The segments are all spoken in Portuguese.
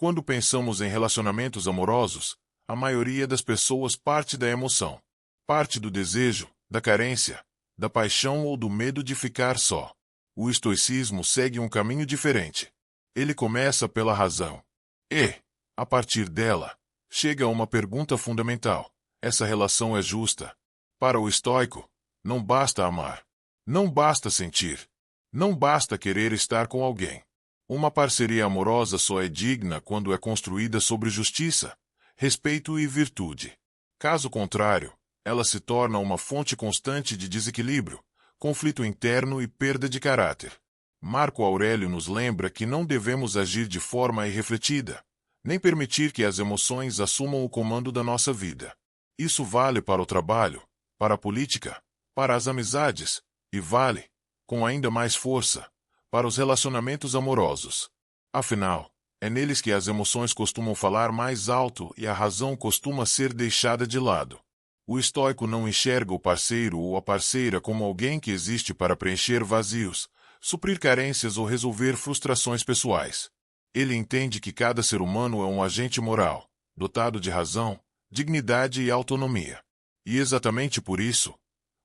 Quando pensamos em relacionamentos amorosos, a maioria das pessoas parte da emoção. Parte do desejo, da carência, da paixão ou do medo de ficar só. O estoicismo segue um caminho diferente. Ele começa pela razão. E, a partir dela, chega a uma pergunta fundamental. Essa relação é justa? Para o estoico, não basta amar. Não basta sentir. Não basta querer estar com alguém. Uma parceria amorosa só é digna quando é construída sobre justiça, respeito e virtude. Caso contrário, ela se torna uma fonte constante de desequilíbrio, conflito interno e perda de caráter. Marco Aurélio nos lembra que não devemos agir de forma irrefletida, nem permitir que as emoções assumam o comando da nossa vida. Isso vale para o trabalho, para a política, para as amizades, e vale, com ainda mais força, para os relacionamentos amorosos. Afinal, é neles que as emoções costumam falar mais alto e a razão costuma ser deixada de lado. O estoico não enxerga o parceiro ou a parceira como alguém que existe para preencher vazios, suprir carências ou resolver frustrações pessoais. Ele entende que cada ser humano é um agente moral, dotado de razão, dignidade e autonomia. E exatamente por isso,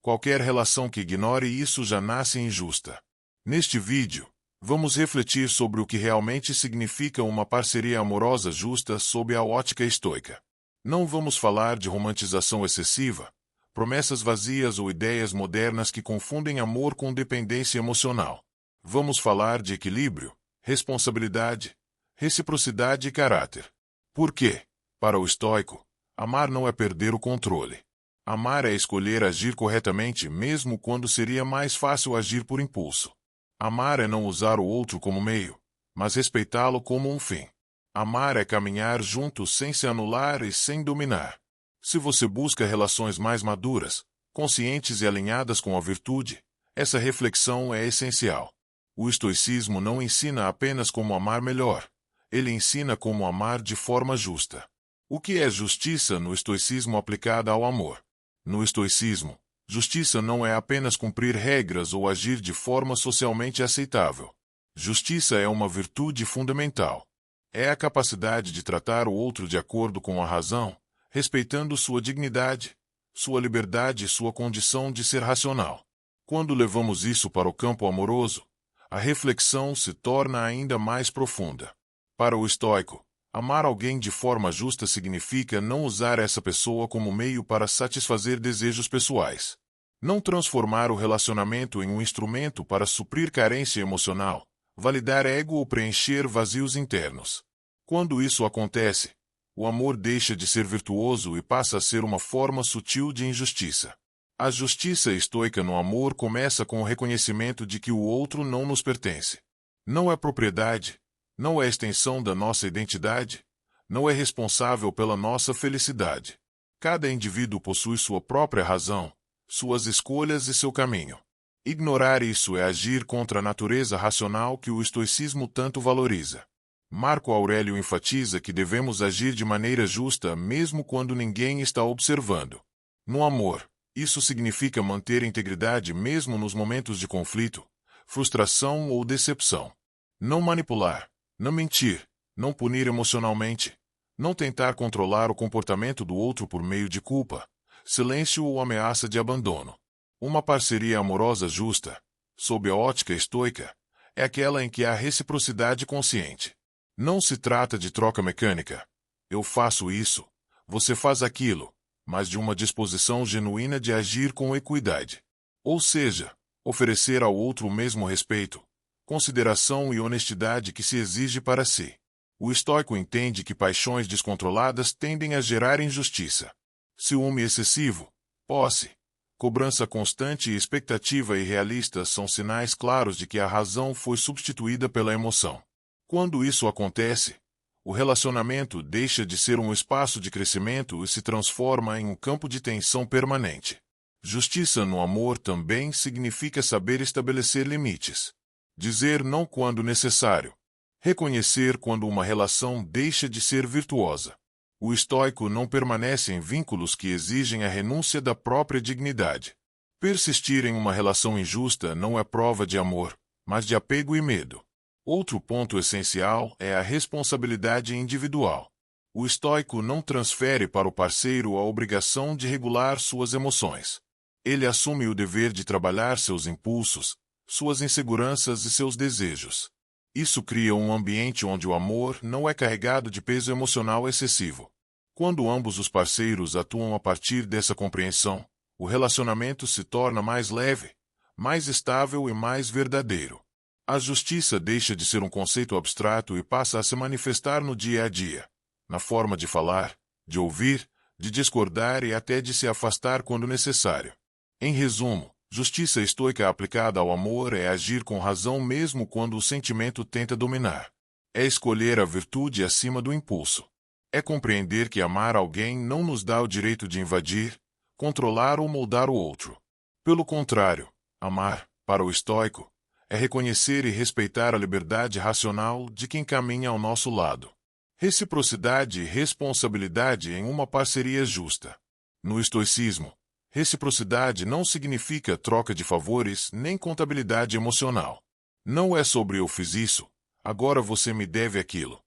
qualquer relação que ignore isso já nasce injusta. Neste vídeo, vamos refletir sobre o que realmente significa uma parceria amorosa justa sob a ótica estoica. Não vamos falar de romantização excessiva, promessas vazias ou ideias modernas que confundem amor com dependência emocional. Vamos falar de equilíbrio, responsabilidade, reciprocidade e caráter. Por quê? Para o estoico, amar não é perder o controle. Amar é escolher agir corretamente mesmo quando seria mais fácil agir por impulso. Amar é não usar o outro como meio, mas respeitá-lo como um fim. Amar é caminhar juntos sem se anular e sem dominar. Se você busca relações mais maduras, conscientes e alinhadas com a virtude, essa reflexão é essencial. O estoicismo não ensina apenas como amar melhor, ele ensina como amar de forma justa. O que é justiça no estoicismo aplicada ao amor? No estoicismo, justiça não é apenas cumprir regras ou agir de forma socialmente aceitável. Justiça é uma virtude fundamental. É a capacidade de tratar o outro de acordo com a razão, respeitando sua dignidade, sua liberdade e sua condição de ser racional. Quando levamos isso para o campo amoroso, a reflexão se torna ainda mais profunda. Para o estoico, amar alguém de forma justa significa não usar essa pessoa como meio para satisfazer desejos pessoais. Não transformar o relacionamento em um instrumento para suprir carência emocional, validar ego ou preencher vazios internos. Quando isso acontece, o amor deixa de ser virtuoso e passa a ser uma forma sutil de injustiça. A justiça estoica no amor começa com o reconhecimento de que o outro não nos pertence. Não é propriedade, não é extensão da nossa identidade, não é responsável pela nossa felicidade. Cada indivíduo possui sua própria razão, suas escolhas e seu caminho. Ignorar isso é agir contra a natureza racional que o estoicismo tanto valoriza. Marco Aurélio enfatiza que devemos agir de maneira justa mesmo quando ninguém está observando. No amor, isso significa manter integridade mesmo nos momentos de conflito, frustração ou decepção. Não manipular, não mentir, não punir emocionalmente, não tentar controlar o comportamento do outro por meio de culpa, silêncio ou ameaça de abandono. Uma parceria amorosa justa, sob a ótica estoica, é aquela em que há reciprocidade consciente. Não se trata de troca mecânica. Eu faço isso, você faz aquilo, mas de uma disposição genuína de agir com equidade. Ou seja, oferecer ao outro o mesmo respeito, consideração e honestidade que se exige para si. O estoico entende que paixões descontroladas tendem a gerar injustiça. Ciúme excessivo, posse, cobrança constante e expectativa irrealista são sinais claros de que a razão foi substituída pela emoção. Quando isso acontece, o relacionamento deixa de ser um espaço de crescimento e se transforma em um campo de tensão permanente. Justiça no amor também significa saber estabelecer limites. Dizer não quando necessário. Reconhecer quando uma relação deixa de ser virtuosa. O estoico não permanece em vínculos que exigem a renúncia da própria dignidade. Persistir em uma relação injusta não é prova de amor, mas de apego e medo. Outro ponto essencial é a responsabilidade individual. O estoico não transfere para o parceiro a obrigação de regular suas emoções. Ele assume o dever de trabalhar seus impulsos, suas inseguranças e seus desejos. Isso cria um ambiente onde o amor não é carregado de peso emocional excessivo. Quando ambos os parceiros atuam a partir dessa compreensão, o relacionamento se torna mais leve, mais estável e mais verdadeiro. A justiça deixa de ser um conceito abstrato e passa a se manifestar no dia a dia, na forma de falar, de ouvir, de discordar e até de se afastar quando necessário. Em resumo, justiça estoica aplicada ao amor é agir com razão mesmo quando o sentimento tenta dominar. É escolher a virtude acima do impulso. É compreender que amar alguém não nos dá o direito de invadir, controlar ou moldar o outro. Pelo contrário, amar, para o estoico, é reconhecer e respeitar a liberdade racional de quem caminha ao nosso lado. Reciprocidade e responsabilidade em uma parceria justa. No estoicismo, reciprocidade não significa troca de favores nem contabilidade emocional. Não é sobre eu fiz isso, agora você me deve aquilo.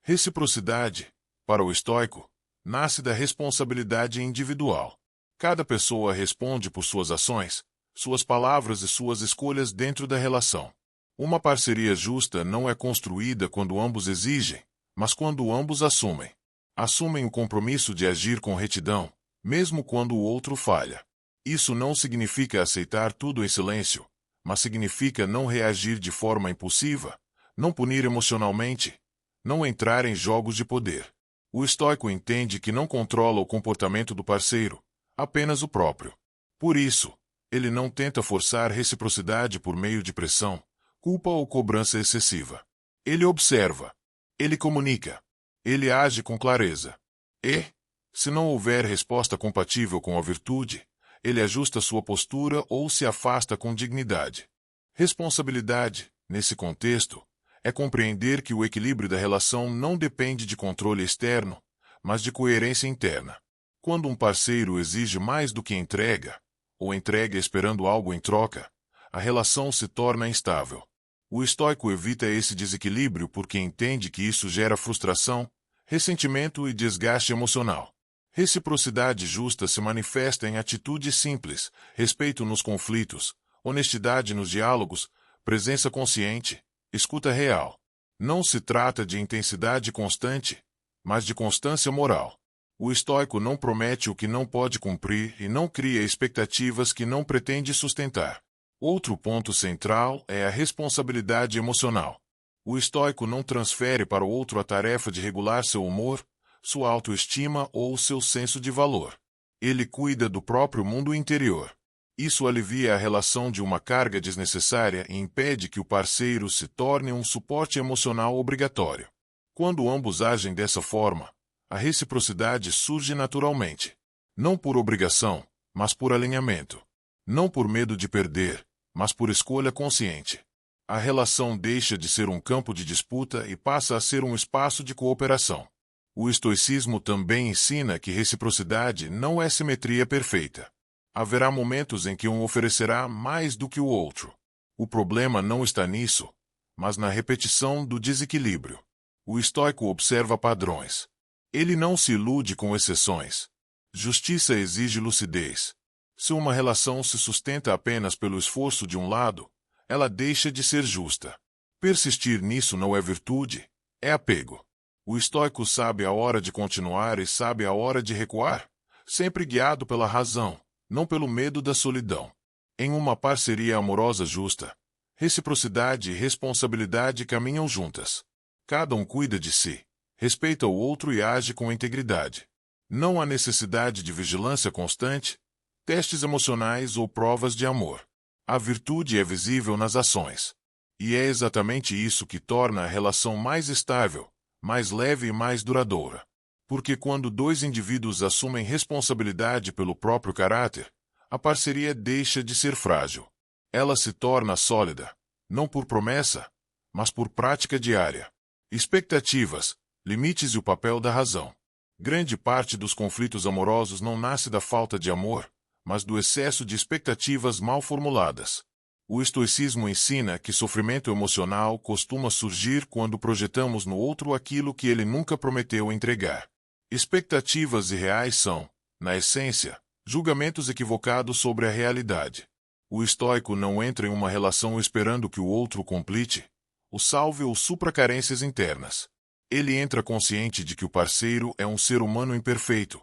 Reciprocidade, para o estoico, nasce da responsabilidade individual. Cada pessoa responde por suas ações, suas palavras e suas escolhas dentro da relação. Uma parceria justa não é construída quando ambos exigem, mas quando ambos assumem. Assumem o compromisso de agir com retidão, mesmo quando o outro falha. Isso não significa aceitar tudo em silêncio, mas significa não reagir de forma impulsiva, não punir emocionalmente, não entrar em jogos de poder. O estoico entende que não controla o comportamento do parceiro, apenas o próprio. Por isso, ele não tenta forçar reciprocidade por meio de pressão, culpa ou cobrança excessiva. Ele observa. Ele comunica. Ele age com clareza. E, se não houver resposta compatível com a virtude, ele ajusta sua postura ou se afasta com dignidade. Responsabilidade, nesse contexto, é compreender que o equilíbrio da relação não depende de controle externo, mas de coerência interna. Quando um parceiro exige mais do que entrega, ou entrega esperando algo em troca, a relação se torna instável. O estoico evita esse desequilíbrio porque entende que isso gera frustração, ressentimento e desgaste emocional. Reciprocidade justa se manifesta em atitudes simples, respeito nos conflitos, honestidade nos diálogos, presença consciente, escuta real. Não se trata de intensidade constante, mas de constância moral. O estoico não promete o que não pode cumprir e não cria expectativas que não pretende sustentar. Outro ponto central é a responsabilidade emocional. O estoico não transfere para o outro a tarefa de regular seu humor, sua autoestima ou seu senso de valor. Ele cuida do próprio mundo interior. Isso alivia a relação de uma carga desnecessária e impede que o parceiro se torne um suporte emocional obrigatório. Quando ambos agem dessa forma, a reciprocidade surge naturalmente. Não por obrigação, mas por alinhamento. Não por medo de perder, mas por escolha consciente. A relação deixa de ser um campo de disputa e passa a ser um espaço de cooperação. O estoicismo também ensina que reciprocidade não é simetria perfeita. Haverá momentos em que um oferecerá mais do que o outro. O problema não está nisso, mas na repetição do desequilíbrio. O estoico observa padrões. Ele não se ilude com exceções. Justiça exige lucidez. Se uma relação se sustenta apenas pelo esforço de um lado, ela deixa de ser justa. Persistir nisso não é virtude, é apego. O estoico sabe a hora de continuar e sabe a hora de recuar, sempre guiado pela razão, não pelo medo da solidão. Em uma parceria amorosa justa, reciprocidade e responsabilidade caminham juntas. Cada um cuida de si, respeita o outro e age com integridade. Não há necessidade de vigilância constante, testes emocionais ou provas de amor. A virtude é visível nas ações. E é exatamente isso que torna a relação mais estável, mais leve e mais duradoura. Porque quando dois indivíduos assumem responsabilidade pelo próprio caráter, a parceria deixa de ser frágil. Ela se torna sólida, não por promessa, mas por prática diária. Expectativas, limites e o papel da razão. Grande parte dos conflitos amorosos não nasce da falta de amor, mas do excesso de expectativas mal formuladas. O estoicismo ensina que sofrimento emocional costuma surgir quando projetamos no outro aquilo que ele nunca prometeu entregar. Expectativas irreais são, na essência, julgamentos equivocados sobre a realidade. O estoico não entra em uma relação esperando que o outro complete, o salve ou supra carências internas. Ele entra consciente de que o parceiro é um ser humano imperfeito,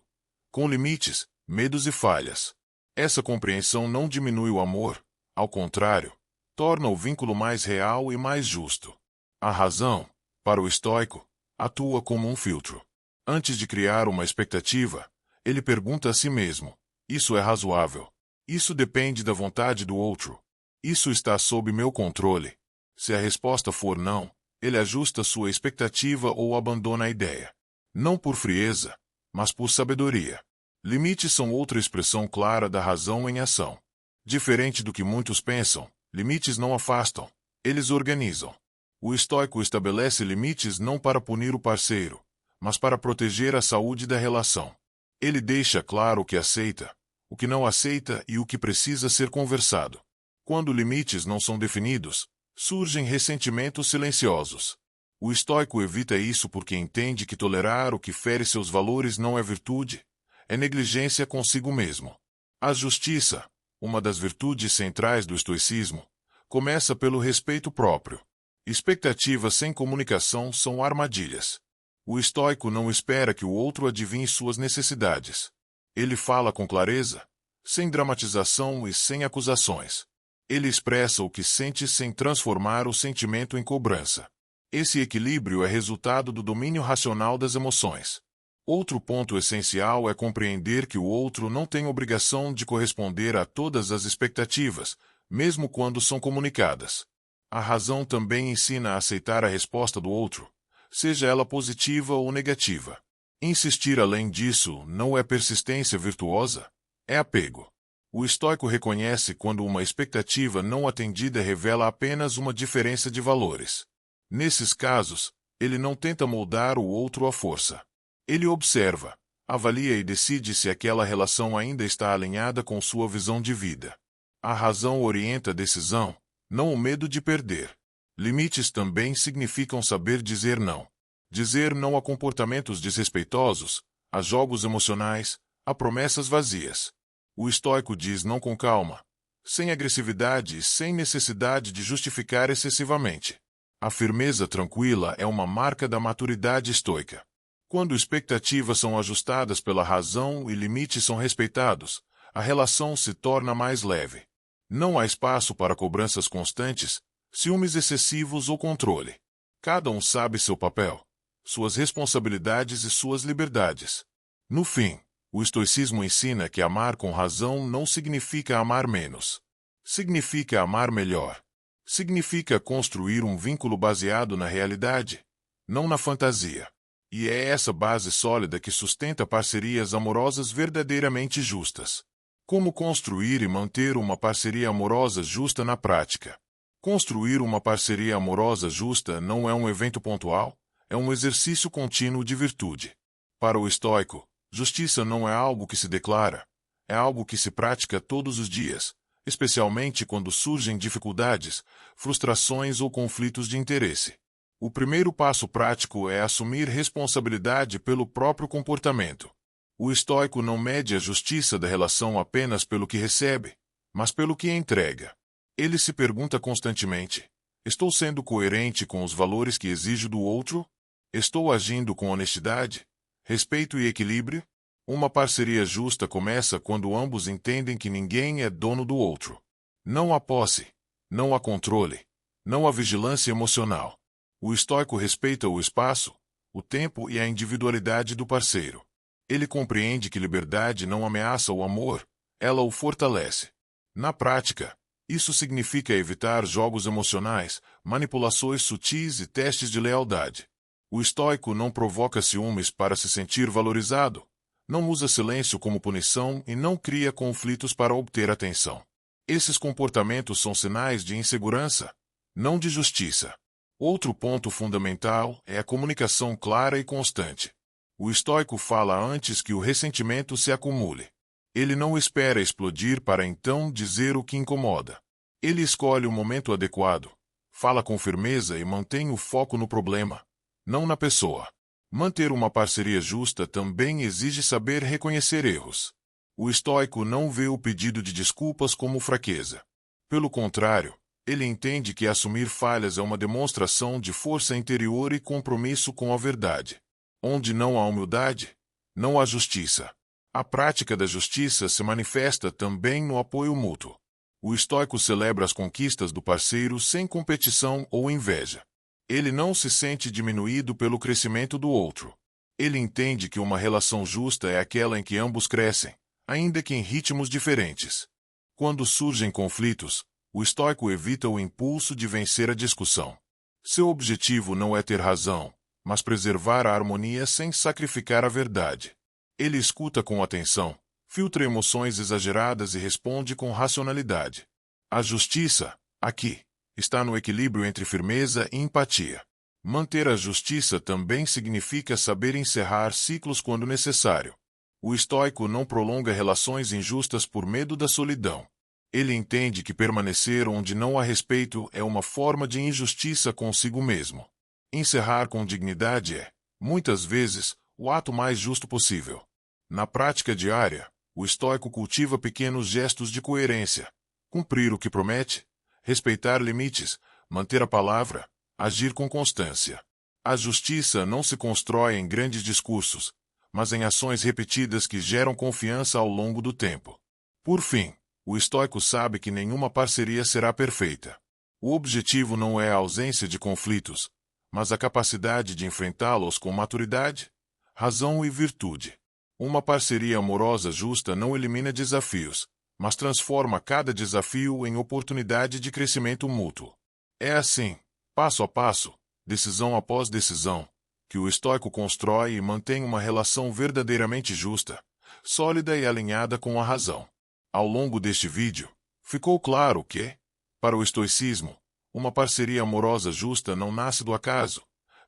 com limites, medos e falhas. Essa compreensão não diminui o amor, ao contrário, torna o vínculo mais real e mais justo. A razão, para o estoico, atua como um filtro. Antes de criar uma expectativa, ele pergunta a si mesmo: isso é razoável? Isso depende da vontade do outro? Isso está sob meu controle? Se a resposta for não, ele ajusta sua expectativa ou abandona a ideia. Não por frieza, mas por sabedoria. Limites são outra expressão clara da razão em ação. Diferente do que muitos pensam, limites não afastam, eles organizam. O estoico estabelece limites não para punir o parceiro, mas para proteger a saúde da relação. Ele deixa claro o que aceita, o que não aceita e o que precisa ser conversado. Quando limites não são definidos, surgem ressentimentos silenciosos. O estoico evita isso porque entende que tolerar o que fere seus valores não é virtude, é negligência consigo mesmo. A justiça, uma das virtudes centrais do estoicismo, começa pelo respeito próprio. Expectativas sem comunicação são armadilhas. O estoico não espera que o outro adivinhe suas necessidades. Ele fala com clareza, sem dramatização e sem acusações. Ele expressa o que sente sem transformar o sentimento em cobrança. Esse equilíbrio é resultado do domínio racional das emoções. Outro ponto essencial é compreender que o outro não tem obrigação de corresponder a todas as expectativas, mesmo quando são comunicadas. A razão também ensina a aceitar a resposta do outro, seja ela positiva ou negativa. Insistir além disso não é persistência virtuosa, é apego. O estoico reconhece quando uma expectativa não atendida revela apenas uma diferença de valores. Nesses casos, ele não tenta moldar o outro à força. Ele observa, avalia e decide se aquela relação ainda está alinhada com sua visão de vida. A razão orienta a decisão, não o medo de perder. Limites também significam saber dizer não. Dizer não a comportamentos desrespeitosos, a jogos emocionais, a promessas vazias. O estoico diz não com calma, sem agressividade e sem necessidade de justificar excessivamente. A firmeza tranquila é uma marca da maturidade estoica. Quando expectativas são ajustadas pela razão e limites são respeitados, a relação se torna mais leve. Não há espaço para cobranças constantes, ciúmes excessivos ou controle. Cada um sabe seu papel, suas responsabilidades e suas liberdades. No fim, o estoicismo ensina que amar com razão não significa amar menos. Significa amar melhor. Significa construir um vínculo baseado na realidade, não na fantasia. E é essa base sólida que sustenta parcerias amorosas verdadeiramente justas. Como construir e manter uma parceria amorosa justa na prática? Construir uma parceria amorosa justa não é um evento pontual, é um exercício contínuo de virtude. Para o estoico, justiça não é algo que se declara, é algo que se pratica todos os dias, especialmente quando surgem dificuldades, frustrações ou conflitos de interesse. O primeiro passo prático é assumir responsabilidade pelo próprio comportamento. O estoico não mede a justiça da relação apenas pelo que recebe, mas pelo que entrega. Ele se pergunta constantemente: estou sendo coerente com os valores que exijo do outro? Estou agindo com honestidade, respeito e equilíbrio? Uma parceria justa começa quando ambos entendem que ninguém é dono do outro. Não há posse, não há controle, não há vigilância emocional. O estoico respeita o espaço, o tempo e a individualidade do parceiro. Ele compreende que liberdade não ameaça o amor, ela o fortalece. Na prática, isso significa evitar jogos emocionais, manipulações sutis e testes de lealdade. O estoico não provoca ciúmes para se sentir valorizado, não usa silêncio como punição e não cria conflitos para obter atenção. Esses comportamentos são sinais de insegurança, não de justiça. Outro ponto fundamental é a comunicação clara e constante. O estoico fala antes que o ressentimento se acumule. Ele não espera explodir para então dizer o que incomoda. Ele escolhe o momento adequado, fala com firmeza e mantém o foco no problema, não na pessoa. Manter uma parceria justa também exige saber reconhecer erros. O estoico não vê o pedido de desculpas como fraqueza. Pelo contrário, ele entende que assumir falhas é uma demonstração de força interior e compromisso com a verdade. Onde não há humildade, não há justiça. A prática da justiça se manifesta também no apoio mútuo. O estoico celebra as conquistas do parceiro sem competição ou inveja. Ele não se sente diminuído pelo crescimento do outro. Ele entende que uma relação justa é aquela em que ambos crescem, ainda que em ritmos diferentes. Quando surgem conflitos, o estoico evita o impulso de vencer a discussão. Seu objetivo não é ter razão, mas preservar a harmonia sem sacrificar a verdade. Ele escuta com atenção, filtra emoções exageradas e responde com racionalidade. A justiça, aqui, está no equilíbrio entre firmeza e empatia. Manter a justiça também significa saber encerrar ciclos quando necessário. O estoico não prolonga relações injustas por medo da solidão. Ele entende que permanecer onde não há respeito é uma forma de injustiça consigo mesmo. Encerrar com dignidade é, muitas vezes, o ato mais justo possível. Na prática diária, o estoico cultiva pequenos gestos de coerência. Cumprir o que promete, respeitar limites, manter a palavra, agir com constância. A justiça não se constrói em grandes discursos, mas em ações repetidas que geram confiança ao longo do tempo. Por fim, o estoico sabe que nenhuma parceria será perfeita. O objetivo não é a ausência de conflitos, mas a capacidade de enfrentá-los com maturidade, razão e virtude. Uma parceria amorosa justa não elimina desafios, mas transforma cada desafio em oportunidade de crescimento mútuo. É assim, passo a passo, decisão após decisão, que o estoico constrói e mantém uma relação verdadeiramente justa, sólida e alinhada com a razão. Ao longo deste vídeo, ficou claro que, para o estoicismo, uma parceria amorosa justa não nasce do acaso,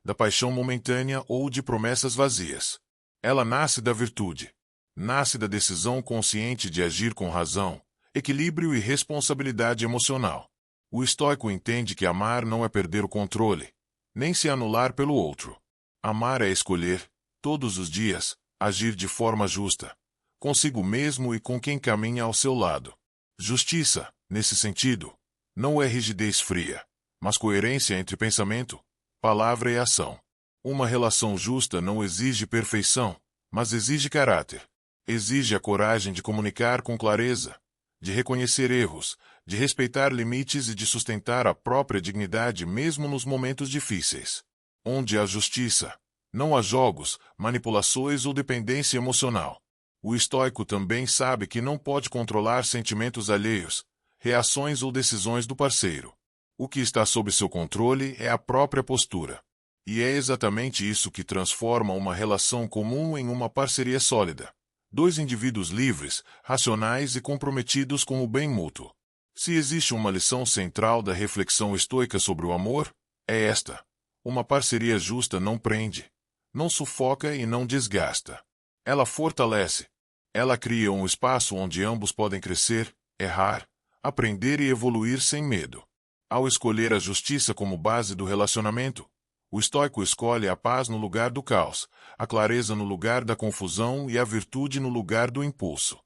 da paixão momentânea ou de promessas vazias. Ela nasce da virtude. Nasce da decisão consciente de agir com razão, equilíbrio e responsabilidade emocional. O estoico entende que amar não é perder o controle, nem se anular pelo outro. Amar é escolher, todos os dias, agir de forma justa, consigo mesmo e com quem caminha ao seu lado. Justiça, nesse sentido, não é rigidez fria, mas coerência entre pensamento, palavra e ação. Uma relação justa não exige perfeição, mas exige caráter. Exige a coragem de comunicar com clareza, de reconhecer erros, de respeitar limites e de sustentar a própria dignidade mesmo nos momentos difíceis. Onde há justiça, não há jogos, manipulações ou dependência emocional. O estoico também sabe que não pode controlar sentimentos alheios, reações ou decisões do parceiro. O que está sob seu controle é a própria postura. E é exatamente isso que transforma uma relação comum em uma parceria sólida. Dois indivíduos livres, racionais e comprometidos com o bem mútuo. Se existe uma lição central da reflexão estoica sobre o amor, é esta. Uma parceria justa não prende, não sufoca e não desgasta. Ela fortalece. Ela cria um espaço onde ambos podem crescer, errar, aprender e evoluir sem medo. Ao escolher a justiça como base do relacionamento, o estoico escolhe a paz no lugar do caos, a clareza no lugar da confusão e a virtude no lugar do impulso.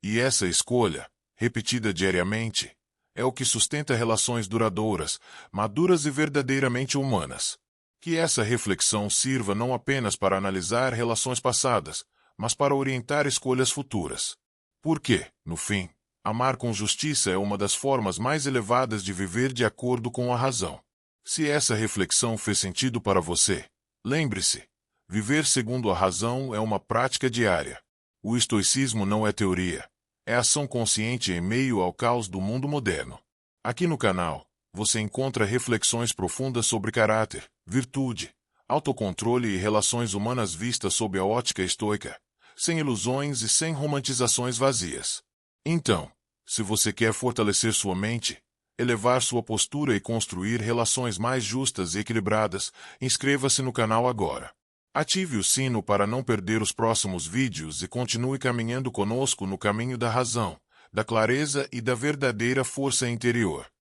E essa escolha, repetida diariamente, é o que sustenta relações duradouras, maduras e verdadeiramente humanas. Que essa reflexão sirva não apenas para analisar relações passadas, mas para orientar escolhas futuras. Porque, no fim, amar com justiça é uma das formas mais elevadas de viver de acordo com a razão. Se essa reflexão fez sentido para você, lembre-se, viver segundo a razão é uma prática diária. O estoicismo não é teoria, é ação consciente em meio ao caos do mundo moderno. Aqui no canal, você encontra reflexões profundas sobre caráter, virtude, autocontrole e relações humanas vistas sob a ótica estoica, sem ilusões e sem romantizações vazias. Então, se você quer fortalecer sua mente, elevar sua postura e construir relações mais justas e equilibradas, inscreva-se no canal agora. Ative o sino para não perder os próximos vídeos e continue caminhando conosco no caminho da razão, da clareza e da verdadeira força interior.